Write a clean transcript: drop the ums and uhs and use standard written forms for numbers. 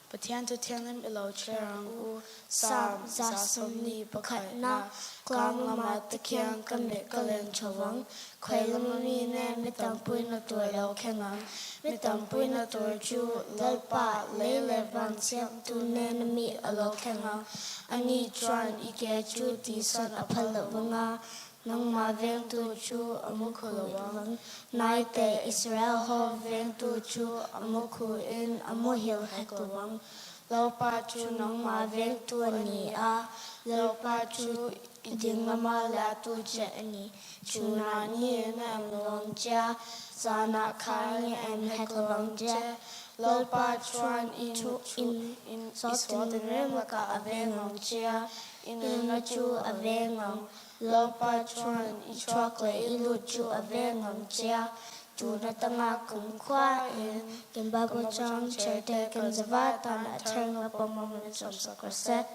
But thiên tu thiên lim ilo cherang u sam za som ni pakhat na klam lama te kiang kan le kalen chawang khoi lama mi ne mi tam pui na tu lo khengang mi tam pui na tu chu lalpa le le van siam tu ne na mi alo khengang ani chuan ike chu ti son aphal wanga nang ma veng tu chu amukhu wang nai te Israel ho veng tu chu amukhu in amuhil heklawang lalpa chu nang ma veng tu ani a lalpa chu iding lama la tu che ani chu na ni na amlong cha sana khang em heklawang che lalpa chuan in sotin rem ka avengong chia in na chu avengong lalpa chuan I chuak le ilu chu avengong chia chu na tanga kum khwa in kin ba go chang che te kan zavat tan a thang pa mom som sakrat